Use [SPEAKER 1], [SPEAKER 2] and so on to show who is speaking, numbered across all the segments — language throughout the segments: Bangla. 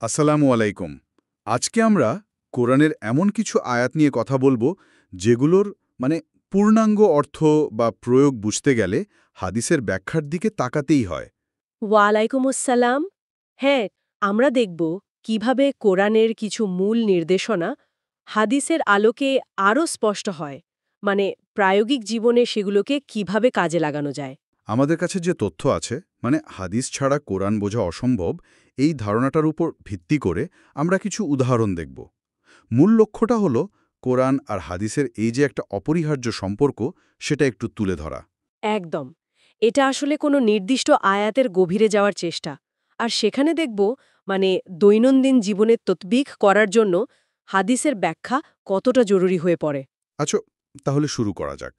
[SPEAKER 1] আসসালামু আলাইকুম। আজকে আমরা কোরআনের এমন কিছু আয়াত নিয়ে কথা বলবো যেগুলোর মানে পূর্ণাঙ্গ অর্থ বা প্রয়োগ বুঝতে গেলে হাদিসের ব্যাখ্যার দিকে তাকাতেই হয়।
[SPEAKER 2] ওয়ালাইকুম আসসালাম। হ্যাঁ, আমরা দেখব কিভাবে কোরআনের কিছু মূল নির্দেশনা হাদিসের আলোকে আরও স্পষ্ট হয়, মানে প্রায়োগিক জীবনে সেগুলোকে কিভাবে কাজে লাগানো যায়।
[SPEAKER 1] আমাদের কাছে যে তথ্য আছে হাদিস ছাড়া কোরআন বোঝা অসম্ভব, এই ধারণাটার উপর ভিত্তি করে আমরা কিছু উদাহরণ দেখব। মূল লক্ষ্যটা হলো কোরআন আর হাদিসের এই যে একটা অপরিহার্য সম্পর্ক, সেটা একটু তুলে ধরা।
[SPEAKER 2] একদম। এটা আসলে কোনো নির্দিষ্ট আয়াতের গভীরে যাওয়ার চেষ্টা। আর সেখানে দেখব দৈনন্দিন জীবনে ততবিক করার জন্য হাদিসের ব্যাখ্যা কতটা জরুরি হয়ে পড়ে।
[SPEAKER 1] আচ্ছা, তাহলে শুরু করা যাক।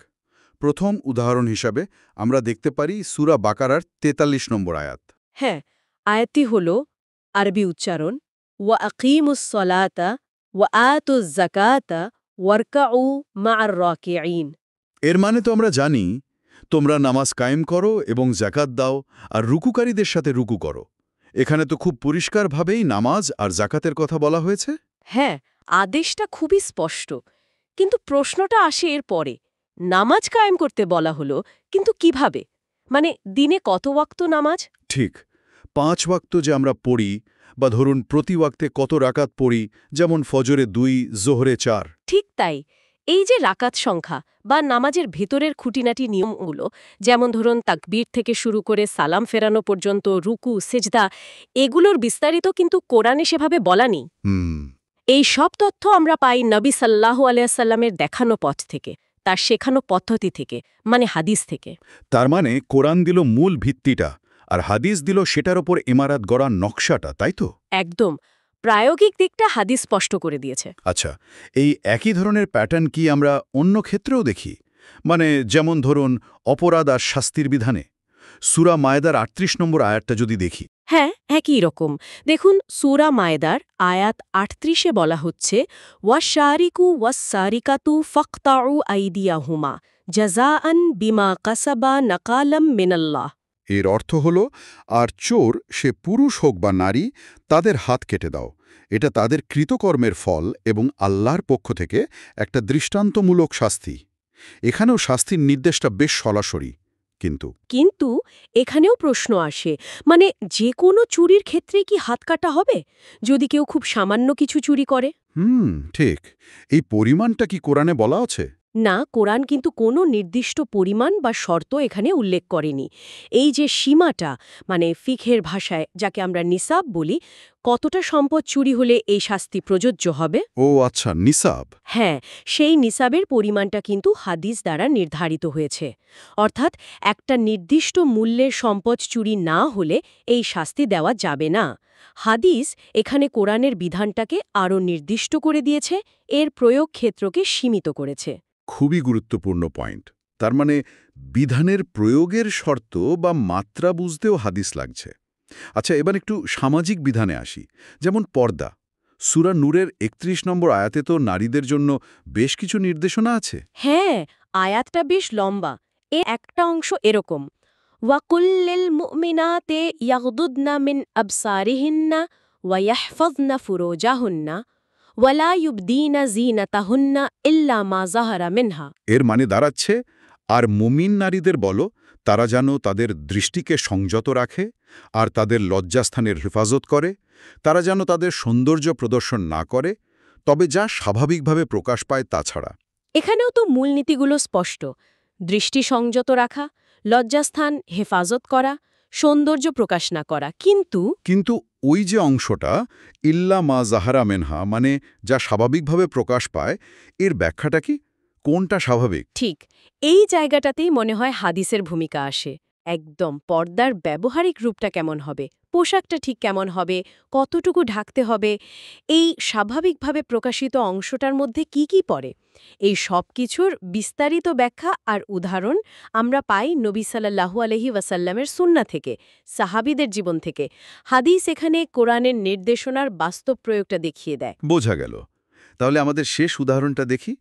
[SPEAKER 1] প্রথম উদাহরণ হিসাবে আমরা দেখতে পারি সূরা বাকারার ৪৩ নম্বর আয়াত।
[SPEAKER 2] হ্যাঁ, আয়াতটি হল আরবি উচ্চারণ ওয়া আকিমুস সলাতা ওয়া আতুজ জাকাতা ওয়ারকাউ মা'আর রাকিঈন।
[SPEAKER 1] এর মানে তো আমরা জানি, তোমরা নামাজ কায়েম করো এবং জাকাত দাও আর রুকুকারীদের সাথে রুকু করো। এখানে তো খুব পরিষ্কারভাবেই নামাজ আর জাকাতের কথা বলা হয়েছে।
[SPEAKER 2] হ্যাঁ, আদেশটা খুবই স্পষ্ট। কিন্তু প্রশ্নটা আসে এর পরে। নামাজ কায়েম করতে বলা হলো, কিন্তু কিভাবে? দিনে কত ওয়াক্ত নামাজ?
[SPEAKER 1] ঠিক, ৫ ওয়াক্ত যে আমরা পড়ি, বা ধরুন প্রতি ওয়াক্তে কত রাকাত পড়ি, যেমন ফজরে ২, জোহরে ৪।
[SPEAKER 2] ঠিক তাই। এই যে রাকাত সংখ্যা বা নামাজের ভেতরের খুঁটিনাটি নিয়মগুলো, যেমন ধরুন তাকবীর থেকে শুরু করে সালাম ফেরানো পর্যন্ত রুকু, সেজদা, এগুলোর বিস্তারিত কিন্তু কোরআনে সেভাবে বলা নেই।
[SPEAKER 1] হুম।
[SPEAKER 2] এই সব তথ্য আমরা পাই নবী সাল্লাল্লাহু আলাইহি সাল্লামের দেখানো পথ থেকে, তার শেখানো পদ্ধতি থেকে, হাদিস থেকে।
[SPEAKER 1] তার মানে কোরআন দিল মূল ভিত্তিটা, আর হাদিস দিল সেটার ওপর ইমারত গড়ার নকশাটা, তাই তো?
[SPEAKER 2] একদম। প্রায়োগিক দিকটা হাদিস স্পষ্ট করে দিয়েছে।
[SPEAKER 1] আচ্ছা, এই একই ধরনের প্যাটার্ন কি আমরা অন্য ক্ষেত্রেও দেখি? যেমন ধরুন অপরাধ আর শাস্তির বিধানে সূরা মায়েদার ৩৮ নম্বর আয়াতটা যদি দেখি।
[SPEAKER 2] হ্যাঁ, একই রকম। দেখুন, সূরা মায়েদার আয়াত ৩৮-এ বলা হচ্ছে ওয়াশারিকু ওয়াসসারিকাতু ফাকতাউ আইদিয়াহুমা জাযাআন বিমা কাসাবা নাকালাম মিনাল্লাহ।
[SPEAKER 1] এর অর্থ হল, আর চোর, সে পুরুষ হোক বা নারী, তাদের হাত কেটে দাও। এটা তাদের কৃতকর্মের ফল এবং আল্লাহর পক্ষ থেকে একটা দৃষ্টান্তমূলক শাস্তি। এখানেও শাস্তির নির্দেশটা বেশ সরাসরি।
[SPEAKER 2] কিন্তু এখানেও প্রশ্ন আসে, যে কোনো চুরির ক্ষেত্রে কি হাত কাটা হবে যদি কেউ খুব সামান্য কিছু চুরি করে?
[SPEAKER 1] ঠিক। এই পরিমাণটা কি কোরআনে বলা আছে?
[SPEAKER 2] না, কোরআন কিন্তু কোনো নির্দিষ্ট পরিমাণ বা শর্ত এখানে উল্লেখ করেনি। এই যে সীমাটা, ফিকহের ভাষায় যাকে আমরা নিসাব বলি, কতটা সম্পদ চুরি হলে এই শাস্তি প্রযোজ্য হবে।
[SPEAKER 1] ও আচ্ছা, নিসাব।
[SPEAKER 2] হ্যাঁ, সেই নিসাবের পরিমাণটা কিন্তু হাদিস দ্বারা নির্ধারিত হয়েছে। অর্থাৎ একটা নির্দিষ্ট মূল্যের সম্পদ চুরি না হলে এই শাস্তি দেওয়া যাবে না। হাদিস এখানে কোরআনের বিধানটাকে আরও নির্দিষ্ট করে দিয়েছে, এর প্রয়োগ ক্ষেত্রকে সীমিত করেছে।
[SPEAKER 1] খুবই গুরুত্বপূর্ণ পয়েন্ট। তার মানে বিধানের প্রয়োগের শর্ত বা মাত্রা বুঝতেও হাদিস লাগছে। আচ্ছা, এবার একটু সামাজিক বিধানে আসি। যেমন পর্দা। সূরা নূরের ৩১ নম্বর আয়াতে তো নারীদের জন্য বেশ কিছু নির্দেশনা আছে।
[SPEAKER 2] হ্যাঁ, আয়াতটা বেশ লম্বা। একটা অংশ এরকম ওয়াকুল্লিল মুমিনাতে ইয়াগদুদনা মিন আবসারিহিন্না ওয়া ইয়াহফাযনা ফুরুজাহুন্না ওয়ালা ইউবদিনা যীনাতাহুন্না ইল্লা মা যাহারা মিনহা।
[SPEAKER 1] এর মানে দাঁড়াচ্ছে, আর মুমিন নারীদের বলো, তারা যেন তাদের দৃষ্টিকে সংযত রাখে আর তাদের লজ্জাস্থানের হেফাজত করে। তারা যেন তাদের সৌন্দর্য প্রদর্শন না করে, তবে যা স্বাভাবিকভাবে প্রকাশ পায় তাছাড়া।
[SPEAKER 2] এখানেও তো মূলনীতিগুলো স্পষ্ট। দৃষ্টি সংযত রাখা, লজ্জাস্থান হেফাজত করা, সৌন্দর্য প্রকাশ না করা।
[SPEAKER 1] কিন্তু ওই যে অংশটা, ইল্লা মা জাহারা মেনহা, যা স্বাভাবিকভাবে প্রকাশ পায়, এর ব্যাখ্যাটা কি? কোনটা স্বাভাবিক?
[SPEAKER 2] ঠিক এই জায়গাটাতেই মনে হয় হাদিসের ভূমিকা আসে। একদম পর্দার ব্যবহারিক রূপটা কেমন হবে, পোশাকটা ঠিক কেমন হবে, কতটুকু ঢাকতে হবে, এই স্বাভাবিকভাবে প্রকাশিত অংশটার মধ্যে কি কি পড়ে, এই সব কিছুর বিস্তারিত ব্যাখ্যা আর উদাহরণ আমরা পাই নবী সাল্লাল্লাহু আলাইহি ওয়াসাল্লামের সুন্নাহ থেকে, সাহাবীদের জীবন থেকে। হাদিস এখানে কোরআনের নির্দেশনার বাস্তব প্রয়োগটা দেখিয়ে দেয়।
[SPEAKER 1] বোঝা গেল। তাহলে আমাদের শেষ উদাহরণটা দেখি।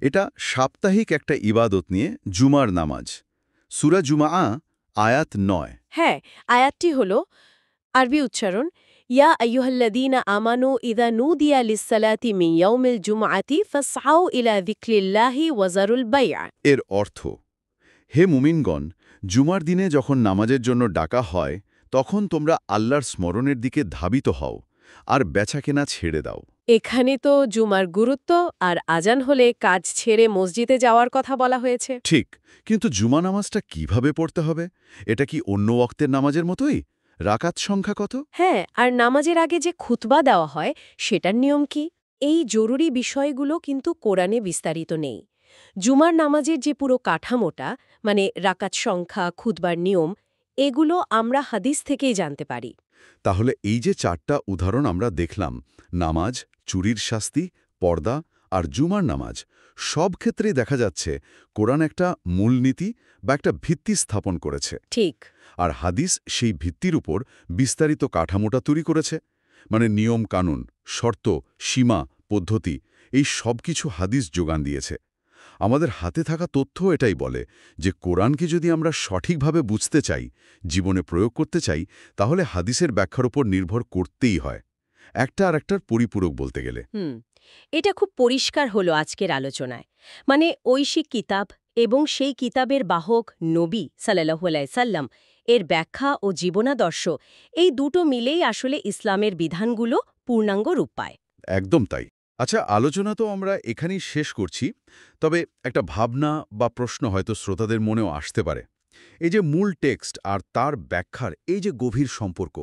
[SPEAKER 1] এটা সাপ্তাহিক একটা ইবাদত নিয়ে, জুমার নামাজ। সূরা জুমআ আয়াত ৯।
[SPEAKER 2] হ্যাঁ, আয়াতটি হল আরবি উচ্চারণ ইয়া আইয়ুহাল্লাযীনা আমানু ইযা নুদিয়া লিস-সালাতি মিন ইয়াউমিল জুমআতি ফাসআউ ইলা যিকরিল্লাহি ওয়া যারুল বাই'a।
[SPEAKER 1] এর অর্থ, হে মুমিনগণ, জুমার দিনে যখন নামাজের জন্য ডাকা হয় তখন তোমরা আল্লাহর স্মরণের দিকে ধাবিত হও আর বেচাকেনা ছেড়ে দাও।
[SPEAKER 2] এখানে তো জুমার গুরুত্ব আর আজান হলে কাজ ছেড়ে মসজিদে যাওয়ার কথা বলা হয়েছে।
[SPEAKER 1] ঠিক, কিন্তু জুমা নামাজটা কিভাবে পড়তে হবে? এটা কি অন্য ওয়াক্তের নামাজের মতোই? রাকাত সংখ্যা কত?
[SPEAKER 2] হ্যাঁ, আর নামাজের আগে যে খুতবা দেওয়া হয় সেটার নিয়ম কি? এই জরুরি বিষয়গুলো কিন্তু কোরআনে বিস্তারিত নেই। জুমার নামাজের যে পুরো কাঠামোটা, মানে রাকাত সংখ্যা, খুতবার নিয়ম, এগুলো আমরা হাদিস থেকেই জানতে পারি।
[SPEAKER 1] তাহলে এই যে 4টা উদাহরণ আমরা দেখলাম, নামাজ, চুরির শাস্তি, পর্দা আর জুমার নামাজ, সব ক্ষেত্রেই দেখা যাচ্ছে কোরআন একটা মূলনীতি বা একটা ভিত্তি স্থাপন করেছে।
[SPEAKER 2] ঠিক।
[SPEAKER 1] আর হাদিস সেই ভিত্তির উপর বিস্তারিত কাঠামোটা তৈরি করেছে। মানে নিয়ম কানুন, শর্ত, সীমা, পদ্ধতি, এই সব কিছু হাদিস যোগান দিয়েছে। আমাদের হাতে থাকা তথ্য এটাই বলে যে কোরআনকে যদি আমরা সঠিকভাবে বুঝতে চাই, জীবনে প্রয়োগ করতে চাই, তাহলে হাদিসের ব্যাখ্যার উপর নির্ভর করতেই হয়, একটা আর একটার পরিপূরক বলতে গেলে।
[SPEAKER 2] এটা খুব পরিষ্কার হলো আজকের আলোচনায়। মানে ঐশিক কিতাব এবং সেই কিতাবের বাহক নবী সাল্লাল্লাহু আলাইহি সাল্লাম এর ব্যাখ্যা ও জীবনাদর্শ, এই দুটো মিলেই আসলে ইসলামের বিধানগুলো পূর্ণাঙ্গ রূপ পায়।
[SPEAKER 1] একদম তাই। আচ্ছা, আলোচনা তো আমরা এখানেই শেষ করছি, তবে একটা ভাবনা বা প্রশ্ন হয়তো শ্রোতাদের মনেও আসতে পারে। এই যে মূল টেক্সট আর তার ব্যাখ্যার এই যে গভীর সম্পর্ক,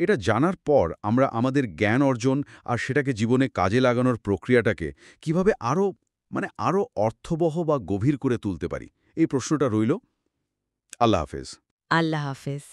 [SPEAKER 1] এটা জানার পর আমরা আমাদের জ্ঞান অর্জন আর সেটাকে জীবনে কাজে লাগানোর প্রক্রিয়াটাকে কিভাবে আরও অর্থবহ বা গভীর করে তুলতে পারি, এই প্রশ্নটা রইল। আল্লাহ হাফেজ।
[SPEAKER 2] আল্লাহ হাফেজ।